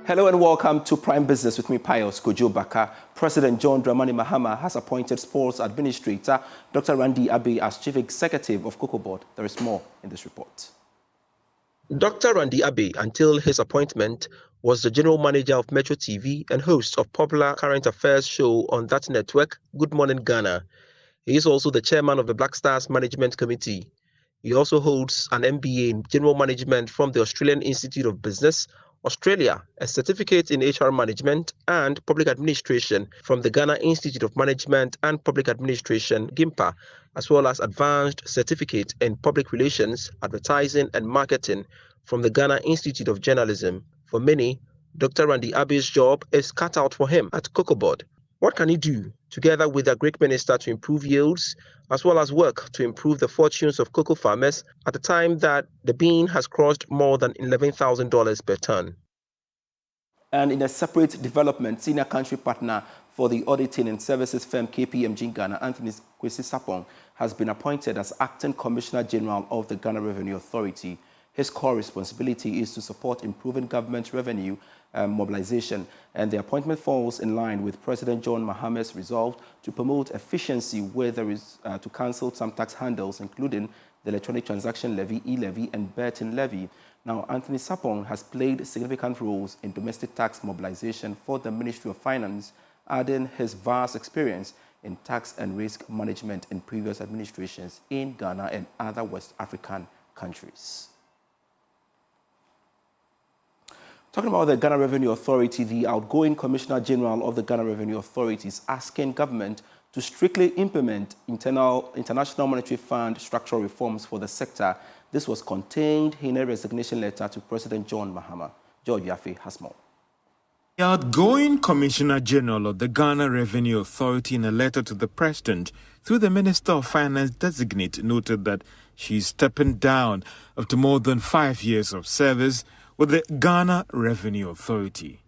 Hello and welcome to Prime Business with me, Pius Kojo Baka. President John Mahama has appointed Sports Administrator Dr. Randy Abbey as Chief Executive of Cocoa Board. There is more in this report. Dr. Randy Abbey, until his appointment, was the General Manager of Metro TV and host of popular current affairs show on that network, Good Morning Ghana. He is also the Chairman of the Black Stars Management Committee. He also holds an MBA in General Management from the Australian Institute of Business, Australia, a certificate in HR Management and Public Administration from the Ghana Institute of Management and Public Administration, GIMPA, as well as Advanced Certificate in Public Relations, Advertising and Marketing from the Ghana Institute of Journalism. For many, Dr. Randy Abbey's job is cut out for him at Cocoa Board. What can he do, together with a Greek minister, to improve yields, as well as work to improve the fortunes of cocoa farmers at a time that the bean has crossed more than $11,000 per ton? And in a separate development, senior country partner for the auditing and services firm KPMG in Ghana, Anthony Sapong, has been appointed as Acting Commissioner General of the Ghana Revenue Authority. His core responsibility is to support improving government revenue mobilization, and the appointment falls in line with President John Mahama's resolve to promote efficiency where there is to cancel some tax handles, including the Electronic Transaction Levy, e-levy, and Burton levy. Now, Anthony Sapong has played significant roles in domestic tax mobilization for the Ministry of Finance, adding his vast experience in tax and risk management in previous administrations in Ghana and other West African countries. Talking about the Ghana Revenue Authority, the outgoing Commissioner General of the Ghana Revenue Authority is asking government to strictly implement International Monetary Fund structural reforms for the sector. This was contained in a resignation letter to President John Mahama. George Yafe has more. The outgoing Commissioner General of the Ghana Revenue Authority, in a letter to the President through the Minister of Finance designate, noted that she is stepping down after more than 5 years of service with the Ghana Revenue Authority.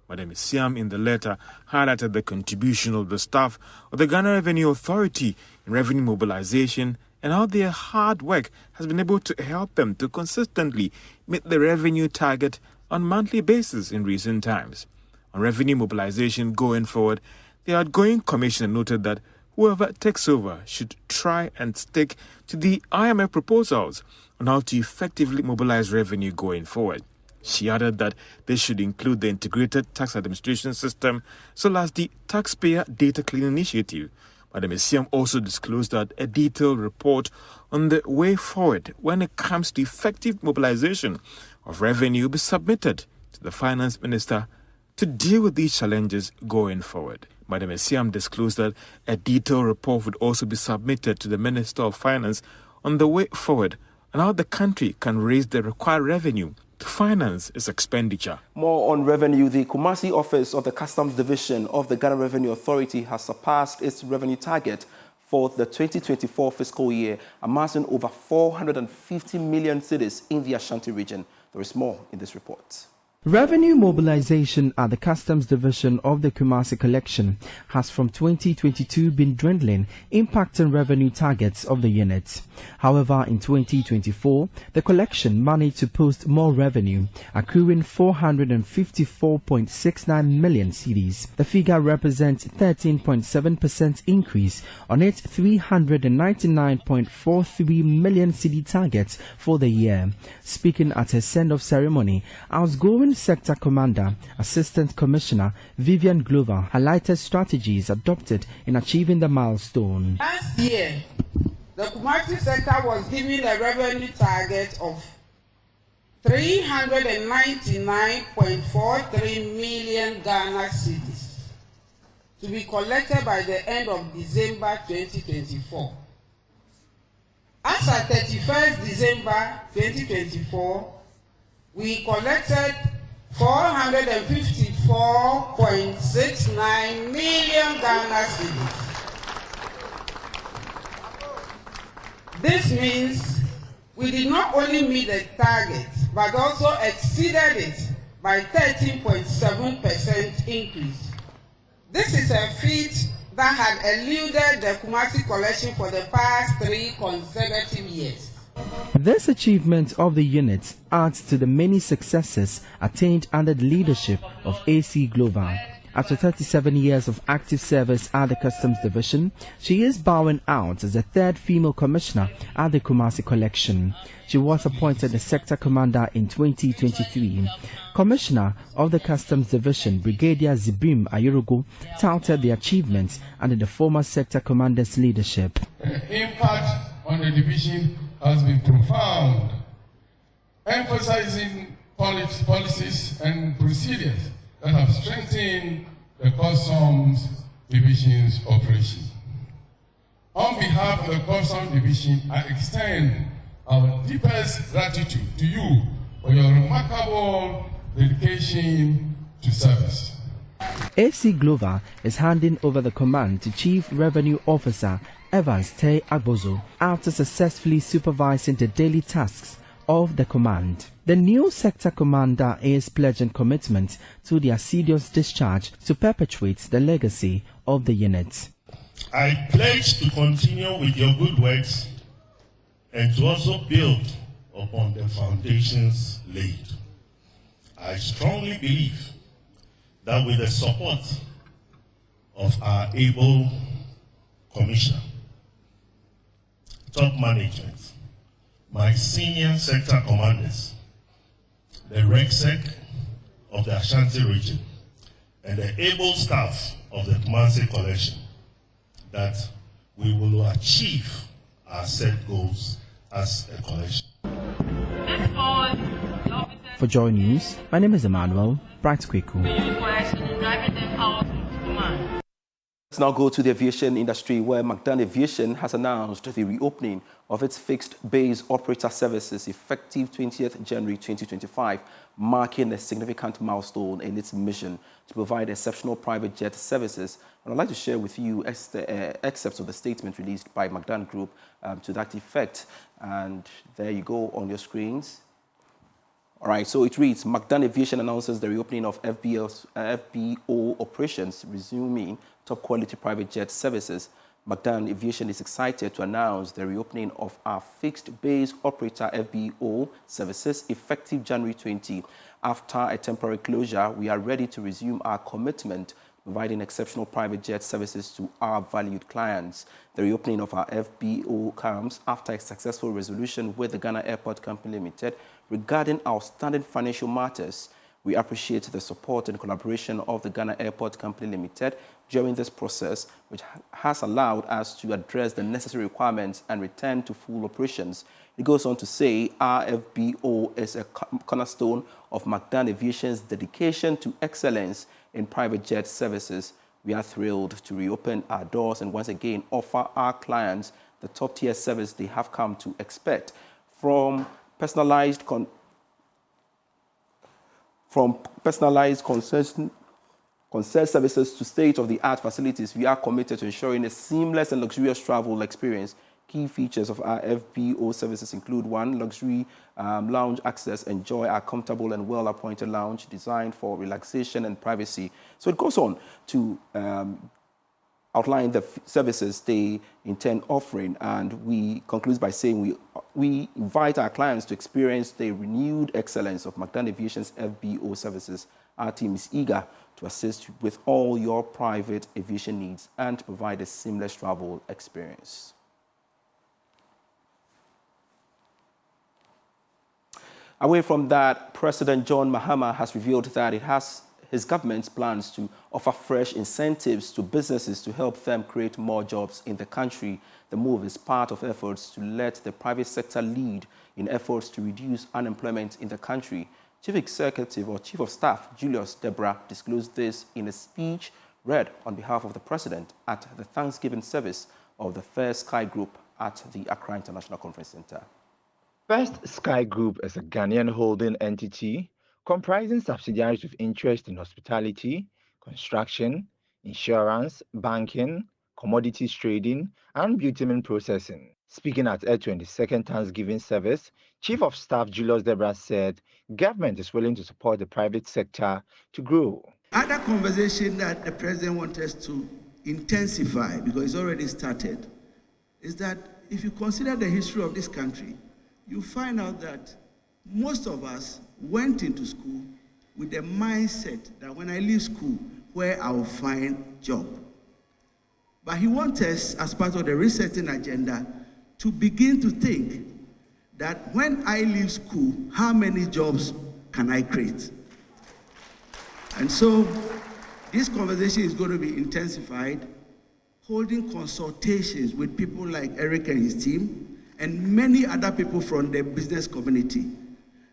Madam Siam, in the letter, highlighted the contribution of the staff of the Ghana Revenue Authority in revenue mobilization and how their hard work has been able to help them to consistently meet the revenue target on a monthly basis in recent times. On revenue mobilization going forward, the outgoing commissioner noted that whoever takes over should try and stick to the IMF proposals on how to effectively mobilize revenue going forward. She added that this should include the Integrated Tax Administration System, as well as the Taxpayer Data Cleaning Initiative. Madam Siam also disclosed that a detailed report on the way forward when it comes to effective mobilization of revenue will be submitted to the Finance Minister to deal with these challenges going forward. Madam Siam disclosed that a detailed report would also be submitted to the Minister of Finance on the way forward and how the country can raise the required revenue to finance its expenditure. More on revenue, the Kumasi office of the Customs Division of the Ghana Revenue Authority has surpassed its revenue target for the 2024 fiscal year, amassing over 450 million cedis in the Ashanti region. There is more in this report. Revenue mobilization at the Customs Division of the Kumasi Collection has from 2022 been dwindling, impacting revenue targets of the unit. However, in 2024, the collection managed to post more revenue, accruing 454.69 million cedis. The figure represents 13.7% increase on its 399.43 million cedi target for the year. Speaking at a send-off ceremony, outgoing Sector Commander, Assistant Commissioner Vivian Glover highlighted strategies adopted in achieving the milestone. Last year, the Kumasi sector was given a revenue target of 399.43 million Ghana cedis to be collected by the end of December 2024. As at 31st December 2024, we collected 454.69 million Ghana cedis. This means we did not only meet the target, but also exceeded it by 13.7% increase. This is a feat that had eluded the Kumasi collection for the past 3 consecutive years. This achievement of the unit adds to the many successes attained under the leadership of AC Global. After 37 years of active service at the Customs Division, she is bowing out as the third female commissioner at the Kumasi Collection. She was appointed the sector commander in 2023. Commissioner of the Customs Division, Brigadier Zibrim Ayurugu, touted the achievements under the former sector commander's leadership. The impact on the division has been profound, emphasizing policies and procedures that have strengthened the Customs Division's operation. On behalf of the Customs Division, I extend our deepest gratitude to you for your remarkable dedication to service. AC Glover is handing over the command to Chief Revenue Officer Evans Tay Agbozo after successfully supervising the daily tasks of the command. The new sector commander is pledging commitment to the assiduous discharge to perpetuate the legacy of the unit. I pledge to continue with your good works and to also build upon the foundations laid. I strongly believe that with the support of our able commissioner, top management, my senior sector commanders, the RECSEC of the Ashanti region, and the able staff of the Kumasi Collection, that we will achieve our set goals as a collection. For Joy News, my name is Emmanuel Bright Kweku. Let's now go to the aviation industry, where McDan Aviation has announced the reopening of its fixed base operator services effective 20th January 2025, marking a significant milestone in its mission to provide exceptional private jet services. And I'd like to share with you excerpts of the statement released by McDan Group to that effect. And there you go on your screens. All right, so it reads, McDan Aviation announces the reopening of FBO operations, resuming top-quality private jet services. McDan Aviation is excited to announce the reopening of our fixed-base operator FBO services effective January 20. After a temporary closure, we are ready to resume our commitment providing exceptional private jet services to our valued clients. The reopening of our FBO comes after a successful resolution with the Ghana Airport Company Limited regarding outstanding financial matters. We appreciate the support and collaboration of the Ghana Airport Company Limited during this process, which has allowed us to address the necessary requirements and return to full operations. It goes on to say, our FBO is a cornerstone of McDan Aviation's dedication to excellence in private jet services. We are thrilled to reopen our doors and once again offer our clients the top-tier service they have come to expect. From personalized concierge services to state-of-the-art facilities, we are committed to ensuring a seamless and luxurious travel experience. Key features of our FBO services include: 1, luxury lounge access. Enjoy our comfortable and well-appointed lounge designed for relaxation and privacy. So it goes on to outline the services they intend offering, and we conclude by saying we invite our clients to experience the renewed excellence of McDan Aviation's FBO services. Our team is eager to assist with all your private aviation needs and to provide a seamless travel experience. Away from that, President John Mahama has revealed that his government's plans to offer fresh incentives to businesses to help them create more jobs in the country. The move is part of efforts to let the private sector lead in efforts to reduce unemployment in the country. Chief Executive or Chief of Staff Julius Debra disclosed this in a speech read on behalf of the President at the Thanksgiving service of the First Sky Group at the Accra International Conference Center. First Sky Group is a Ghanaian holding entity comprising subsidiaries with interest in hospitality, construction, insurance, banking, commodities trading, and bitumen processing. Speaking at a 22nd Thanksgiving service, Chief of Staff Julius Debra said government is willing to support the private sector to grow. Other conversation that the President wants us to intensify, because it's already started, is that if you consider the history of this country, you find out that most of us went into school with the mindset that when I leave school, where I will find job. But he wants us, as part of the resetting agenda, to begin to think that when I leave school, how many jobs can I create? And so this conversation is going to be intensified, holding consultations with people like Eric and his team, and many other people from the business community,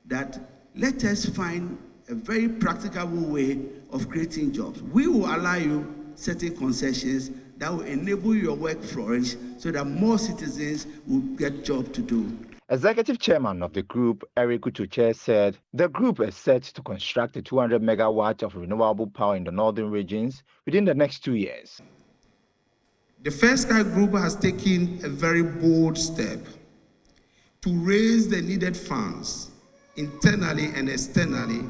that let us find a very practicable way of creating jobs. We will allow you certain concessions that will enable your work flourish so that more citizens will get jobs to do. Executive Chairman of the group, Eric Utuche, said the group is set to construct a 200 megawatts of renewable power in the northern regions within the next 2 years. The First Sky Group has taken a very bold step to raise the needed funds internally and externally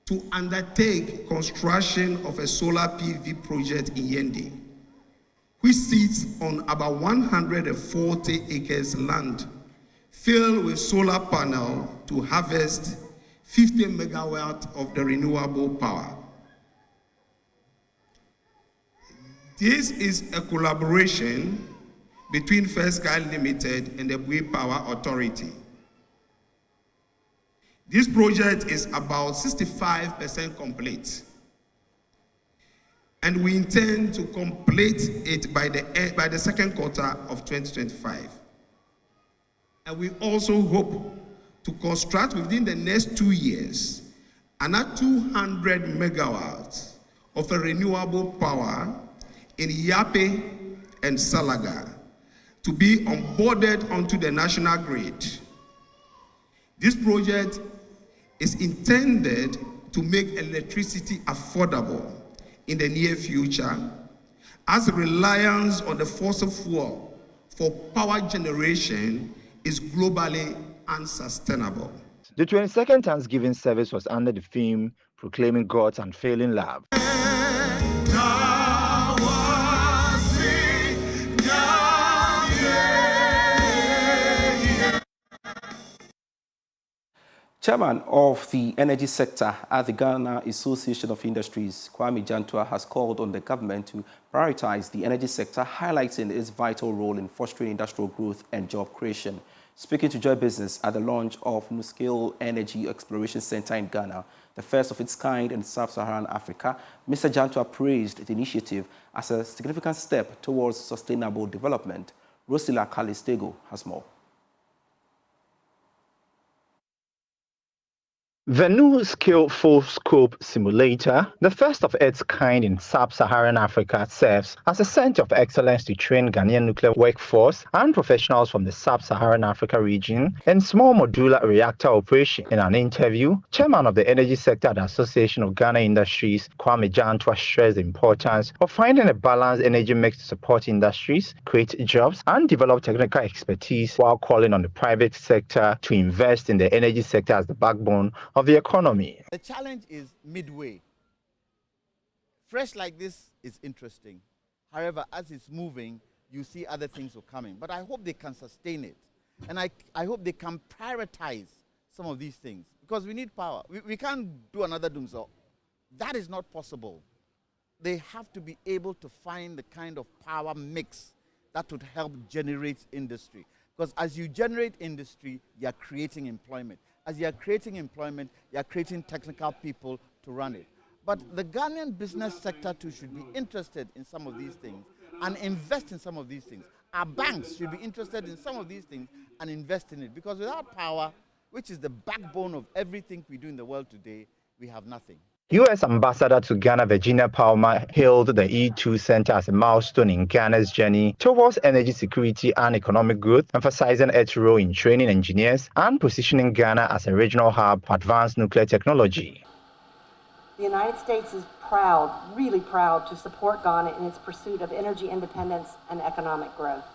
to undertake construction of a solar PV project in Yendi, which sits on about 140 acres land filled with solar panel to harvest 50 megawatts of the renewable power. This is a collaboration between First Sky Limited and the Bui Power Authority. This project is about 65% complete, and we intend to complete it by the second quarter of 2025. And we also hope to construct within the next 2 years another 200 megawatts of a renewable power in Yape and Salaga to be onboarded onto the national grid. This project is intended to make electricity affordable in the near future, as reliance on the fossil fuel for power generation is globally unsustainable. The 22nd Thanksgiving service was under the theme Proclaiming God's Unfailing Love. Chairman of the energy sector at the Ghana Association of Industries, Kwame Jantua, has called on the government to prioritize the energy sector, highlighting its vital role in fostering industrial growth and job creation. Speaking to Joy Business at the launch of New-Scale Energy Exploration Center in Ghana, the first of its kind in sub-Saharan Africa, Mr. Jantua praised the initiative as a significant step towards sustainable development. Rosila Kalistego has more. The New-Scale Full-Scope Simulator, the first of its kind in sub-Saharan Africa, serves as a center of excellence to train Ghanaian nuclear workforce and professionals from the sub-Saharan Africa region in small modular reactor operation. In an interview, Chairman of the Energy Sector at the Association of Ghana Industries, Kwame Jantua, stressed the importance of finding a balanced energy mix to support industries, create jobs, and develop technical expertise, while calling on the private sector to invest in the energy sector as the backbone of the economy. The challenge is midway. Fresh like this is interesting. However, as it's moving, you see other things are coming. But I hope they can sustain it. And I hope they can prioritize some of these things. Because we need power. We can't do another Doomsday. That is not possible. They have to be able to find the kind of power mix that would help generate industry. Because as you generate industry, you are creating employment. As you are creating employment, you are creating technical people to run it. But the Ghanaian business sector too should be interested in some of these things and invest in some of these things. Our banks should be interested in some of these things and invest in it. Because without power, which is the backbone of everything we do in the world today, we have nothing. U.S. Ambassador to Ghana Virginia Palmer hailed the E2 Center as a milestone in Ghana's journey towards energy security and economic growth, emphasizing its role in training engineers and positioning Ghana as a regional hub for advanced nuclear technology. The United States is proud, really proud, to support Ghana in its pursuit of energy independence and economic growth.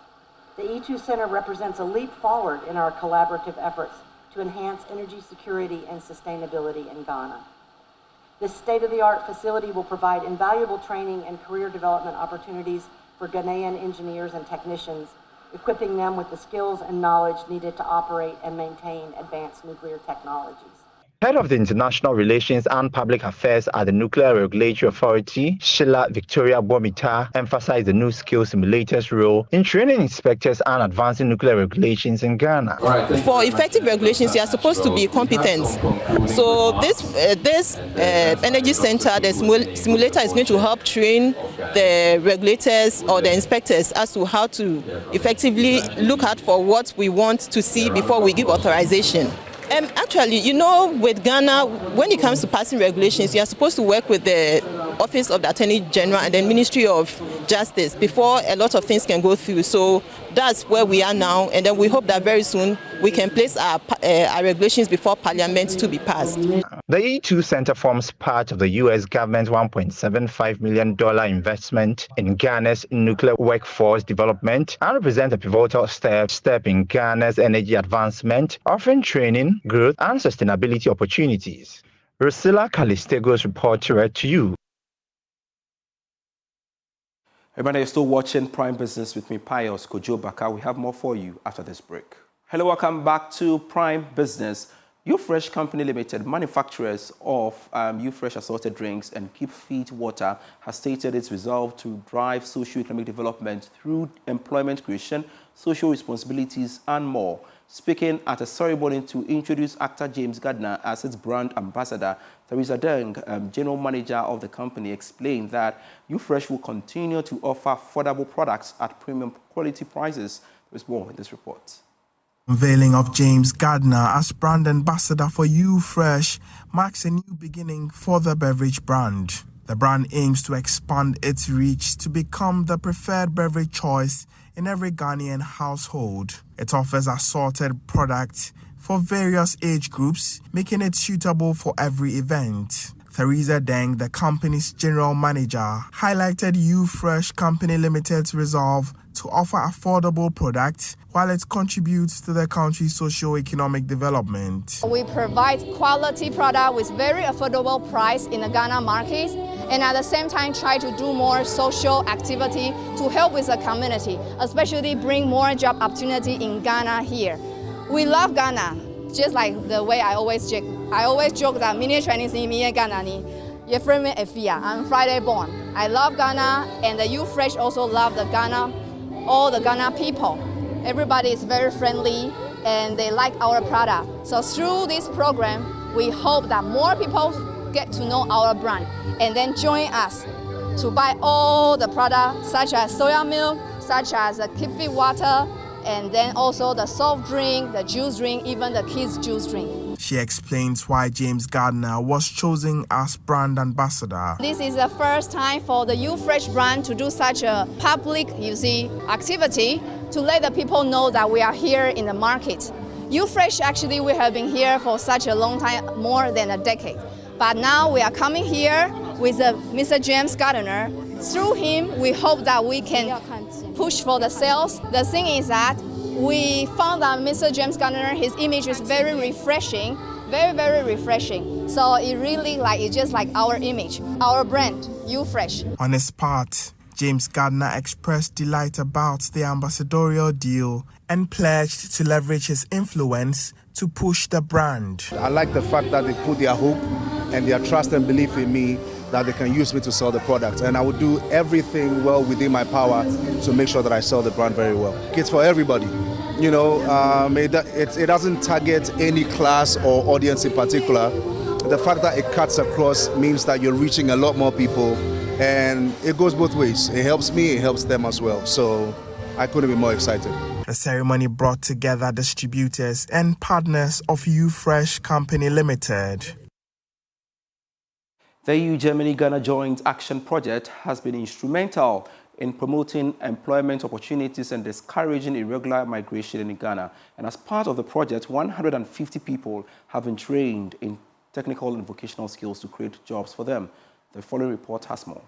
The E2 Center represents a leap forward in our collaborative efforts to enhance energy security and sustainability in Ghana. This state-of-the-art facility will provide invaluable training and career development opportunities for Ghanaian engineers and technicians equipping them with the skills and knowledge needed to operate and maintain advanced nuclear technologies. Head of the International Relations and Public Affairs at the Nuclear Regulatory Authority, Sheila Victoria Bomita, emphasized the new skill simulators role in training inspectors and advancing nuclear regulations in Ghana. For effective regulations, you are supposed to be competent. So this energy center, the simulator is going to help train the regulators or the inspectors as to how to effectively look out for what we want to see before we give authorization. Actually, you know, with Ghana, when it comes to passing regulations, you are supposed to work with the Office of the Attorney General and the Ministry of Justice before a lot of things can go through. So that's where we are now, and then we hope that very soon we can place our regulations before Parliament to be passed. The E2 Center forms part of the U.S. government's $1.75 million investment in Ghana's nuclear workforce development and represents a pivotal step in Ghana's energy advancement, offering training, growth, and sustainability opportunities. Rusilla Calistego's report read to you. Everybody, you're still watching Prime Business with me, Pius Kojo Baka. We have more for you after this break. Hello, welcome back to Prime Business. Ufresh Company Limited, manufacturers of Ufresh assorted drinks and Keep Fit Water, has stated its resolve to drive socio-economic development through employment creation, social responsibilities, and more. Speaking at a ceremony to introduce actor James Gardner as its brand ambassador, Theresa Deng, general manager of the company, explained that Ufresh will continue to offer affordable products at premium quality prices. There's more in this report. Unveiling of James Gardner as brand ambassador for Ufresh marks a new beginning for the beverage brand. The brand aims to expand its reach to become the preferred beverage choice in every Ghanaian household. It offers assorted products for various age groups, making it suitable for every event. Theresa Deng, the company's general manager, highlighted Ufresh Company Limited's resolve to offer affordable products while it contributes to the country's socio-economic development. We provide quality product with very affordable price in the Ghana market, and at the same time try to do more social activity to help with the community, especially bring more job opportunity in Ghana here. We love Ghana, just like the way I always joke. I always joke that mini Chinese ni mini Ghana ni. I'm Friday born. I love Ghana, and the Ufresh also love the Ghana, all the Ghana people. Everybody is very friendly and they like our product. So through this program, we hope that more people get to know our brand and then join us to buy all the products such as soya milk, such as the Keep Fit water, and then also the soft drink, the juice drink, even the kids' juice drink. She explains why James Gardner was chosen as brand ambassador. This is the first time for the Ufresh brand to do such a public, activity to let the people know that we are here in the market. Ufresh, actually, we have been here for such a long time, more than a decade. But now we are coming here with Mr. James Gardner. Through him, we hope that we can push for the sales. The thing is that we found that Mr. James Gardner, his image is very refreshing, very, very refreshing. So it really it's just like our image, our brand, Ufresh. On his part, James Gardner expressed delight about the ambassadorial deal and pledged to leverage his influence to push the brand. I like the fact that they put their hope and their trust and belief in me that they can use me to sell the product. And I will do everything well within my power to make sure that I sell the brand very well. It's for everybody. You know, it doesn't target any class or audience in particular. The fact that it cuts across means that you're reaching a lot more people, and it goes both ways. It helps me, it helps them as well. So I couldn't be more excited. The ceremony brought together distributors and partners of Ufresh Company Limited. The EU-Germany-Ghana Joint Action Project has been instrumental in promoting employment opportunities and discouraging irregular migration in Ghana. And as part of the project, 150 people have been trained in technical and vocational skills to create jobs for them. The following report has more.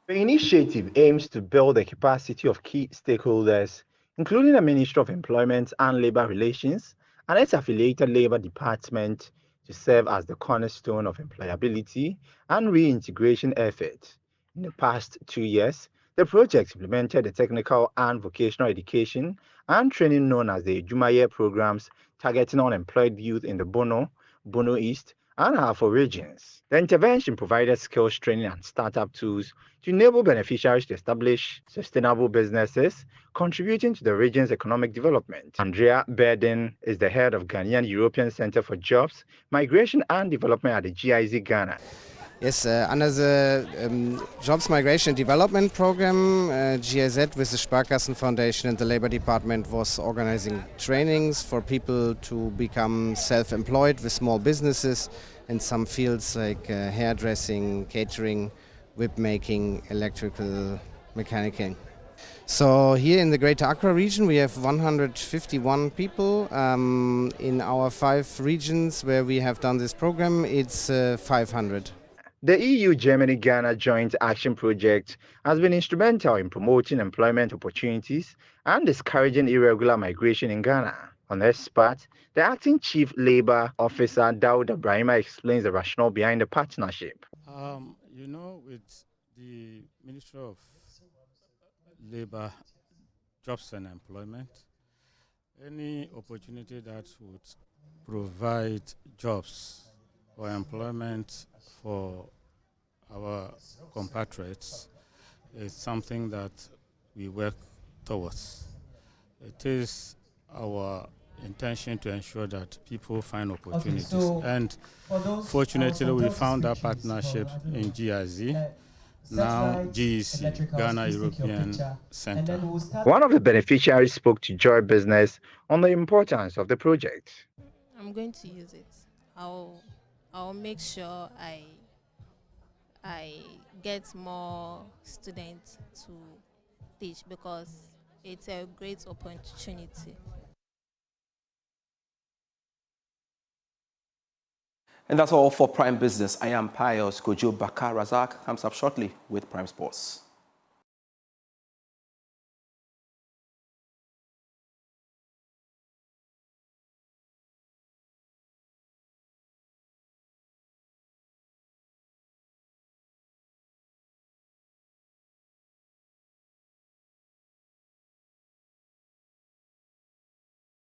The initiative aims to build the capacity of key stakeholders, including the Ministry of Employment and Labour Relations and its affiliated Labour Department, to serve as the cornerstone of employability and reintegration efforts. In the past 2 years, The project implemented the technical and vocational education and training known as the Jumaye programs targeting unemployed youth in the Bono East, and Afo regions. The intervention provided skills training and startup tools to enable beneficiaries to establish sustainable businesses, contributing to the region's economic development. Andrea Berden is the head of Ghanaian European Center for Jobs, Migration and Development at the GIZ Ghana. Yes, under the Jobs Migration Development Program, GIZ with the Sparkassen Foundation and the Labor Department was organizing trainings for people to become self-employed with small businesses in some fields like hairdressing, catering, whip making, electrical, mechanical. So here in the Greater Accra region we have 151 people. In our 5 regions where we have done this program, it's 500. The EU-Germany-Ghana Joint Action Project has been instrumental in promoting employment opportunities and discouraging irregular migration in Ghana. On this part, the Acting Chief Labour Officer Daud Abrahima explains the rationale behind the partnership. You know, with the Ministry of Labour, Jobs and Employment, any opportunity that would provide jobs or employment for our compatriots is something that we work towards. It is our intention to ensure that people find opportunities. And fortunately, we found our partnership in GIZ, now GEC, Ghana European Center. One of the beneficiaries spoke to Joy Business on the importance of the project. I'm going to use it. I'll make sure I get more students to teach because it's a great opportunity. And that's all for Prime Business. I am Pius. Kojo Bakar Razak comes up shortly with Prime Sports.